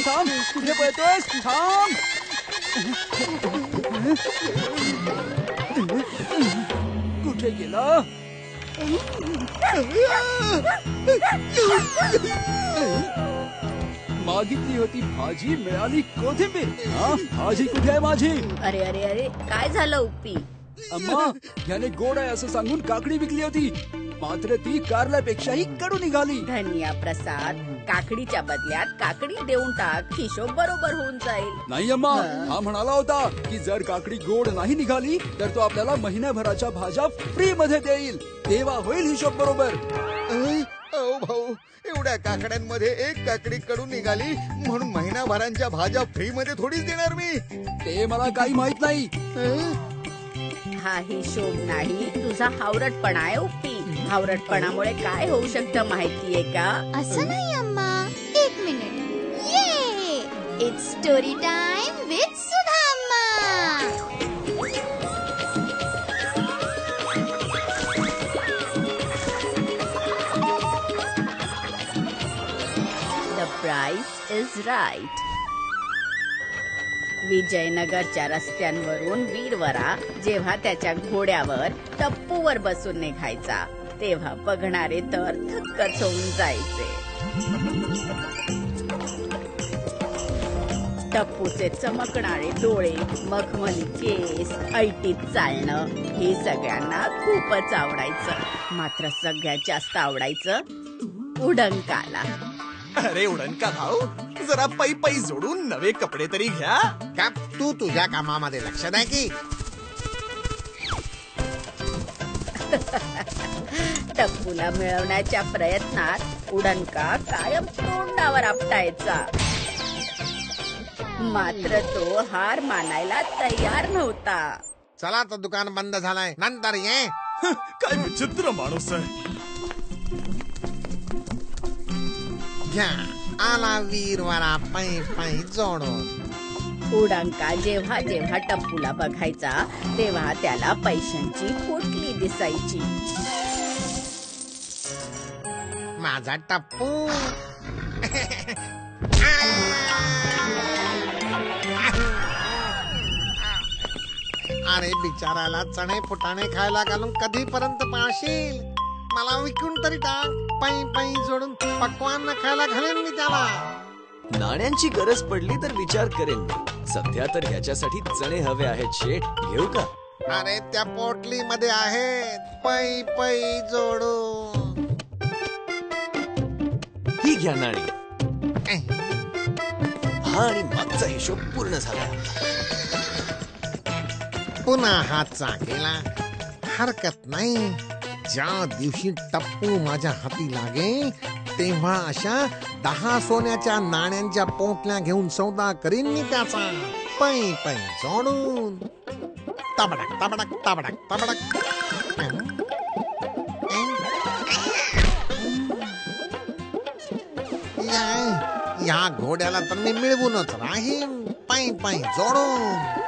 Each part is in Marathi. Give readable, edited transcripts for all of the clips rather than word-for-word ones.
थांब, कुठे पळतोयस? थांब. कुठे गेला? मागितली होती भाजी, मिळाली कोथिंबीर. भाजी कुठे आहे माझी? अरे अरे अरे, काय झालं उप्पी? अम्मा, याने गोड आहे असं सांगून काकडी विकली होती, मात्र ती कारल्यापेक्षाही कडू निघाली. धन्या प्रसाद, काकडीच्या बदल्यात काकडी देऊन टाक, हिशोब बरोबर होऊन जाईल. नाही अम्मा, हा म्हणाला होता की जर काकडी गोड नाही निघाली तर तो आपल्याला महिन्याभराच्या भाज्या फ्री मध्ये देईल, तेव्हा होईल हिशोब बरोबर. भाऊ, एवढ्या काकड्यांमध्ये एक काकडी कडू निघाली म्हणून महिनाभरांच्या भाज्या फ्री मध्ये थोडीच देणार मी. ते मला काही माहित नाही. हा हिशोब नाही, तुझा हावरटपणा आहे उप्पी. हावरटपणामुळे काय होऊ शकतं माहितीये का? असं नाही अम्मा, एक मिनिट. ये, it's story time with Sudha Amma. The price is right. विजयनगरच्या रस्त्यांवरून वीरवरा जेव्हा त्याच्या घोड्यावर टप्पूवर बसून निघायचा तेव्हा बघणारे तर थक्कच होऊन जायचे. टप्पूचे चमकणारे डोळे, मखमली केस, ऐटीत चालणं हे सगळ्यांना खूपच आवडायचं. मात्र सगळ्यात जास्त आवडायचं उडंकाला. अरे उडंका भाऊ, जरा पै पै जोडून नवे कपडे तरी घ्या. का तू तुझ्या कामामध्ये लक्ष द्या की. टप्पूला मिळवण्याच्या प्रयत्नात उडणका कायम तोंडावर आपटायचा. मात्र तो हार मानायला तयार नव्हता. चला तर दुकान बंद झालंय, नंतर ये. काय विचित्र माणूस आहे. घ्या, आला वीरवारा पै पै जोडून. उडंका जेव्हा जेव्हा टप्पूला बघायचा तेव्हा त्याला पैशांची पोटली दिसायची. माझा टप्पू. अरे बिचाराला चणे फुटाणे खायला घालून कधीपर्यंत पाळशील? मला विकून तरी टाक. पै पै जोडून पक्वान खायला घालेन मी त्याला. नाण्यांची गरज पडली तर विचार करेन. सध्या तर ह्याच्यासाठी चणे हवे आहेत शेठ, घेऊ का? अरे त्या पोटली मध्ये आहेत, पै पै जोडून. ही घ्या नाणी. हा आणि मागचा हिशोब पूर्ण झाला. पुन्हा हातचा गेला, हरकत नाही. ज्या दिवशी टप्पू माझ्या हाती लागे तेव्हा अशा 10 सोन्याच्या नाण्यांच्या पोटल्या घेऊन सौदा करीन मी त्याचा. पै पै जोडून. तबडक तबडक तबडक तबडक. या घोड्याला तर मी मिळवूनच राहीन. पै पै जोडून.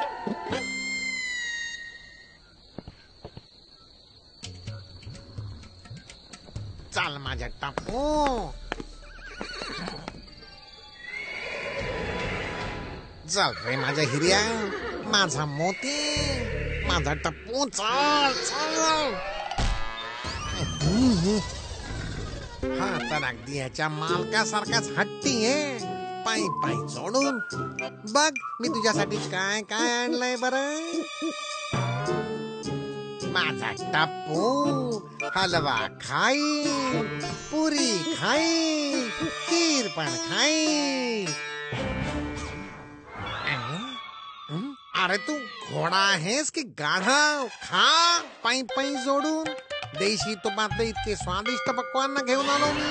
चाल माझ्या टप्पू. चल रे माझ्या हिर्या, माझा मोती, माझा टप्पू. चाल चाल. हा तर अगदी ह्याच्या मालकासारखाच हट्टी आहे. पाय पाय जोडून. बघ मी तुझ्यासाठी काय काय आणलंय बरं. माझा टप्पू हलवा खाई, पुरी खाई, खीर पण खाई. अरे तू घोडा आहेस की गाढव? खा पै पै जोडून. देशी तुपातले इतके स्वादिष्ट पक्वान घेऊन आलो मी.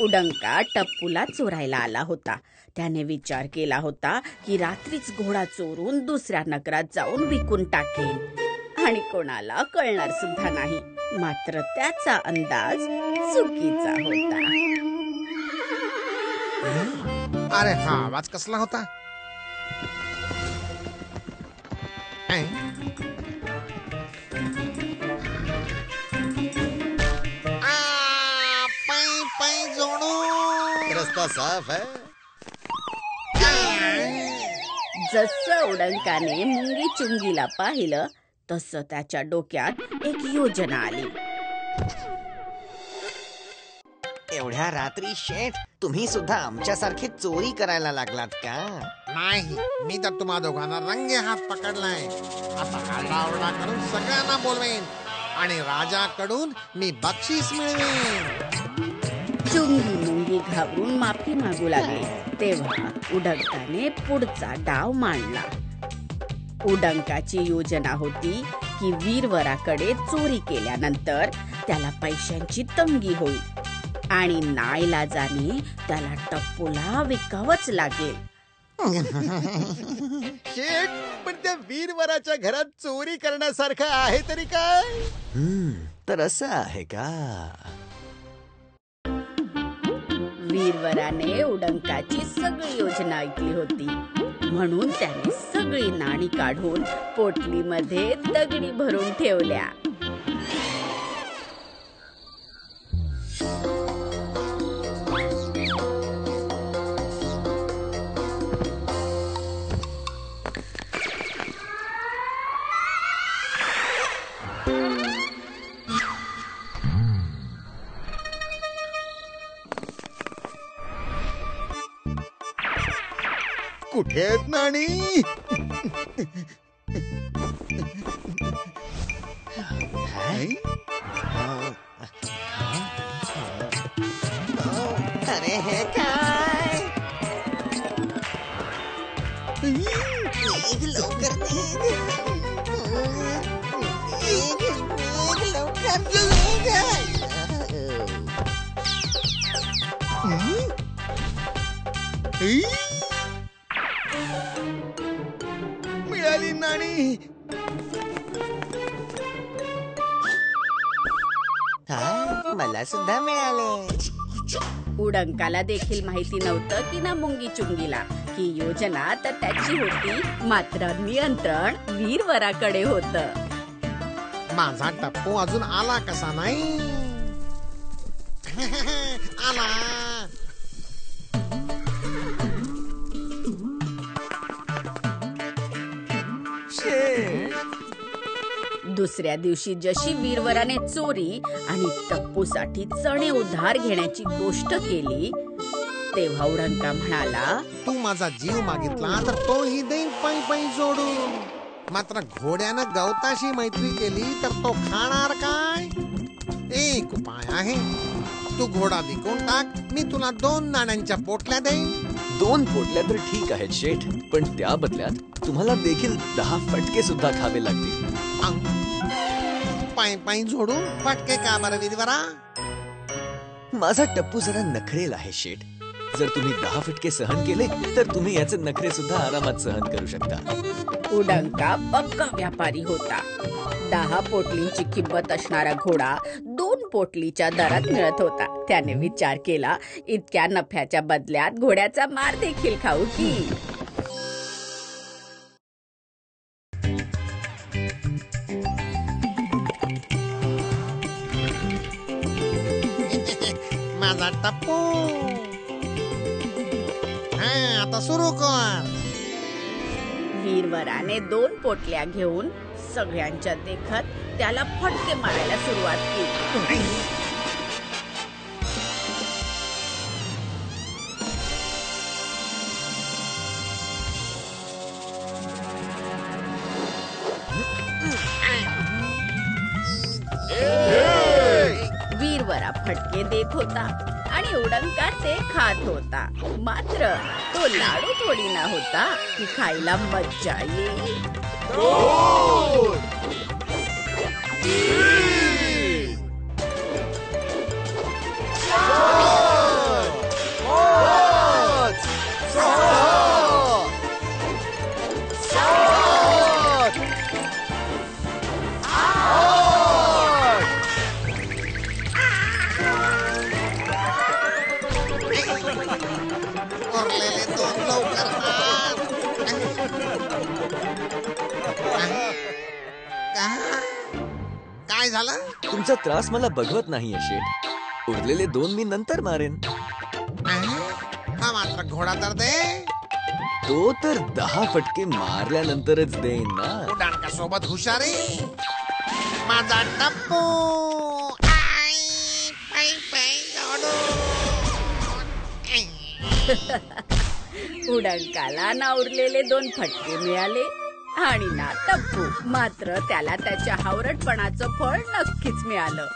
उडंका टप्पूला चोरायला आला होता. त्याने विचार केला होता की रात्रीच घोडा चोरून दुसऱ्या नगरात जाऊन विकून टाकेल आणि कोणाला कळणार सुद्धा नाही. मात्र त्याचा अंदाज चुकीचा होता. अरे हा आवाज कसला होता? पै पै जोडू रस्ता साफ है. जसं उडंकाने मुंगी चुंगीला पाहिलं तसं त्याच्या डोक्यात एक योजना आली. एवढ्या रात्री शेठ तुम्ही सुद्धा आमच्यासारखे चोरी करायला लागलात का? नाही, मी तर तुम्हा दोघांना रंगे हात पकडलाय. आता आरडाओरडा करून सगळ्यांना बोलवेन आणि राजाकडून मी बक्षीस मिळवेन. चुंगी मुंगी घाबरून माफी मागू लागले. तेव्हा उडंकाने पुढचा डाव मांडला. उडंकाची योजना होती की वीरवराकडे चोरी केल्यानंतर त्याला पैशांची तंगी होईल आणि नाईलाजाने त्याला टप्पूला विकावंच लागेल. शेठ, पण त्या वीरवराच्या घरात चोरी करण्यासारखं आहे तरी काय? तर असं आहे का? वीरवराने उडंकाची सगळी योजना ऐकली होती म्हणून त्याने सगळी नाणी काढून पोटलीमध्ये दगडी भरून ठेवल्या. कुठे आहेत नाणी? अरे हे काय? लवकर मिळाली नाणी. मला सुद्धा मिळाले. उडंकाला देखील माहिती नव्हतं की ना मुंगी चुंगीला की योजना तर त्याची होती मात्र नियंत्रण वीरवराकडे होतं. माझा टप्पू अजून आला कसा नाही? आला. दुसऱ्या दिवशी जशी वीरवराने चोरी आणि टप्पूसाठी चणे उधार घेण्याची गोष्ट केली तेव्हा उडंका म्हणाला, तू माझा जीव मागितला तर तोही देईन पै पै जोडून. मात्र घोड्यानं गवताशी मैत्री केली तर तो खाणार काय? एक उपाय आहे, तू घोडा विकून टाक, मी तुला 2 नाण्यांच्या पोटल्या देईन. 2 पोटल्या तर ठीक आहेत शेठ, पण त्या बदल्यात तुम्हाला देखील 10 फटके सुद्धा खावे लागतील. पै पै जोडून फटके का बरं वीरवरा? माझा टप्पू जरा नखरेल आहे शेठ. जर तुम्ही 10 फटके सहन केले तर तुम्ही याचे नखरे सुद्धा आरामात सहन करू शकता. उडंका पक्का व्यापारी होता. 10 पोटलींची किंमत असणारा घोडा 2 पोटलीच्या दरात मिळत होता. त्याने विचार केला, इतक्या नफ्याच्या बदल्यात घोड्याचा मार देखील खाऊ की. माझा टप्पू. आता सुरू कर. वीरवराने 2 पोटल्या घेऊन सगळ्यांच्या देखत त्याला फटके मारायला सुरुवात केली. वीरवरा फटके देत होता आणि उडंका ते खात होता. मात्र तो लाडू थोडी ना होता की खायला मज्जा येईल. उरलेले 2 लवकर झालं? तुमचा त्रास मला बघवत नाहीये शेठ. उरलेले 2 मी नंतर मारेन. हा मात्र घोडा तर दे. तो तर 10 फटके मारल्यानंतरच देईन ना. उड्डाण का सोबत हुशारी. माझा टप्पू. आई, पै, पै, उडंकाला ना उरलेले 2 फटके मिळाले आणि ना टप्पू. मात्र त्याला त्याच्या हावरटपणाचं फळ नक्कीच मिळालं.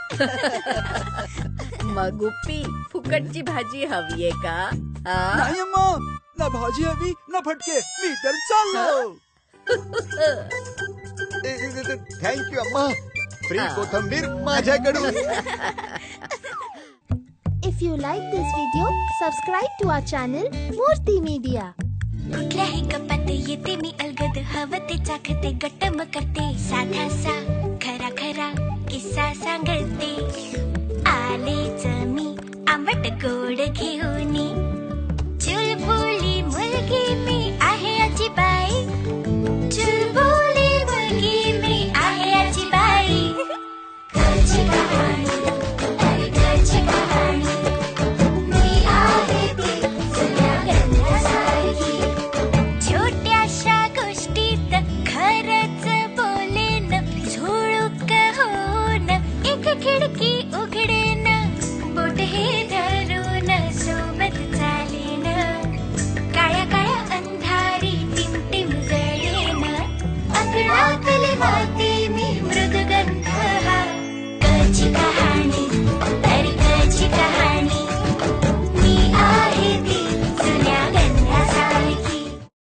मग गुप्पी, फुकटची भाजी हवीये का? नाही अम्मा, ना भाजी हवी ना फटके. मी तर चाललो. थँक्यू अम्मा. फ्री कोथंबीर माझ्याकडून. If you like this video, subscribe to our channel Murthy Media. कुठल्याही कपात येते मी अलगद, हवं ते चाखते, गट्टम करते, साधासा खरा खरा किस्सा सांगते. आलेच मी आंबट गोड घेऊन, चुलबुली मुलगी मी आहे आजी बाई.